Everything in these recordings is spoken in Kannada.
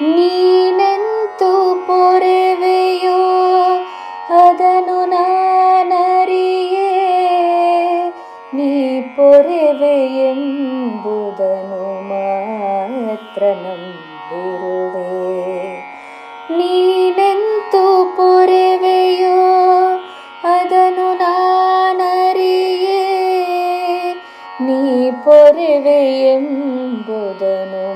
ನೀನೆಂತು ಪೊರೆವೆಯೋ ಅದನು ನಾನರಿಯೇ, ನೀ ಪೊರೆವೆಯೆಂಬುದನು ಮಾತ್ರ ನಂಬಿರುವೆ. ನೀನೆಂತು ಪೊರೆವೆಯೋ ಅದನು ನಾನರಿಯೇ, ನೀ ಪೊರೆವೆಯೆಂಬುದನು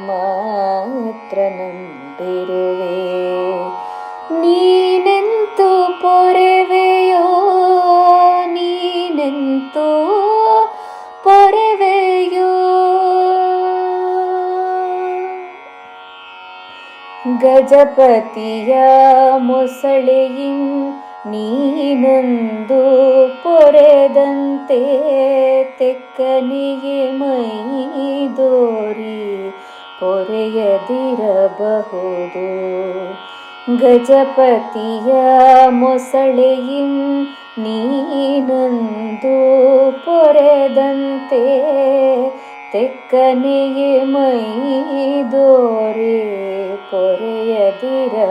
ಮಾತ್ರ ನಂಬಿರುವೆ. ನೀನೆಂತು ಪೊರೆವೆಯೋ, ನೀನೆಂತು ಪೊರೆವೆಯೋ. ಗಜಪತಿಯ ಮೊಸಳೆಯಿಂ ನೀನಂದು ಪೊರೆದಂತೆ, ತೆಕ್ಕನಿಗೆ ಮೈದೋರಿ ಪೊರೆಯದಿರಬಹುದು. ಗಜಪತಿಯ ಮೊಸಳೆಯಿಂ ನೀನಂದು ಪೊರೆದಂತೆ, ತೆಕ್ಕನೆಗೆ ಮೈದೋರಿ ಪೊರೆಯದಿರಬಹುದು.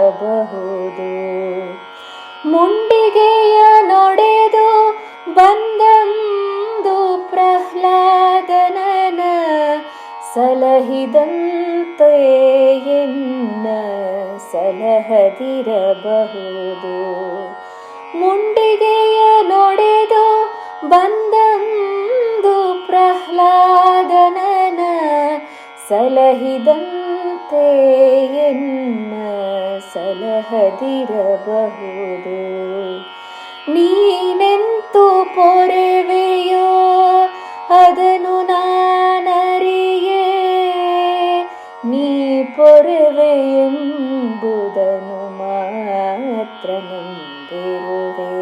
ಮುಂಡಿಗೆಯ ನೊಡೆದು ಬಂದಂದು ಪ್ರಹ್ಲಾದನನ ಸಲಹಿದಂತೆ ಎನ್ನ ಸಲಹದಿರಬಹುದು. ಮುಂಡಿಗೆಯ ನೊಡೆದು ಬಂದಂದು ಪ್ರಹ್ಲಾದನನ ಸಲಹಿದಂತೆ ಎನ್ನ ಸಲಹದಿರಬಹುದು. ನೀನೆಂತು ಪೊರೆವೆಯೋ ಅದನು ನಾನರಿಯೇ, ನೀ ಪೊರೆವೆಯೆಂಬುದನು ಮಾತ್ರ ನಂಬಿರುವೆ.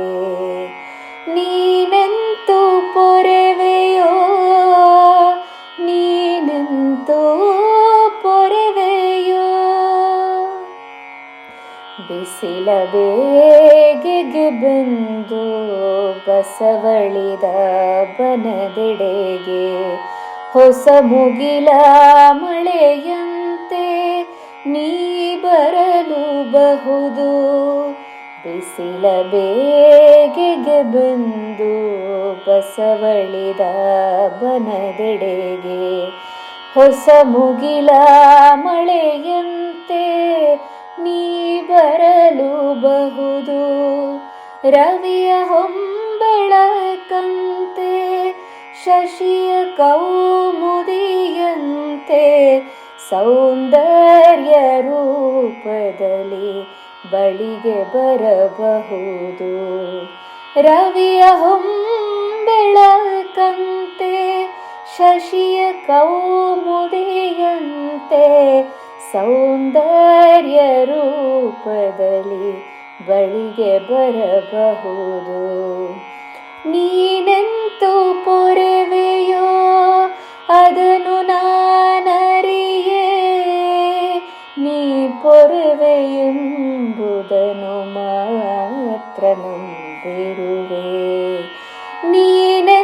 ನೀನೆಂತು ಪೊರೆವೆಯೋ, ನೀನೆಂತು ಪೊರೆವೆಯೋ. ಬಿಸಿಲ ಬೇಗೆಗೆ ಬಂದು ಬಸವಳಿದ ಬನದೆಡೆಗೆ, ಹೊಸ ಮುಗಿಲ ಮಳೆಯಂತೆ ನೀ ಬರಲು ಬಹುದು. ಬಿಸಿಲ ಬೇಗೆಗೆ ಬಂದು ಬಸವಳಿದ ಬನದೆಡೆಗೆ, ಹೊಸ ಮುಗಿಲ ಮಳೆಯಂತೆ ನೀ ಬರಲು ಬಹುದು. ರವಿಯ ಹೊಂಬೆಳಕಂತೆ, ಶಶಿಯ ಕೌಮುದಿಯಂತೆ, ಸೌಂದರ್ಯ ರೂಪದಲ್ಲಿ ಬಳಿಗೆ ಬರಬಹುದು. ರವಿಯ ಹೊಂಬೆಳಕಂತೆ, ಶಶಿಯ ಕೌಮುದಿಯಂತೆ, ಸೌಂದರ್ಯ ರೂಪದಲ್ಲಿ ಬಳಿಗೆ ಬರಬಹುದು. ನೀನೆಂತು ಪೊರೆವೆಯೋ ಅದನು ನಾನರಿಯೇ, ನೀ ಪೊರೆವೆಯೆಂಬುದನು ಮಾತ್ರ ನಂಬಿರುವೆ. ನೀನೆ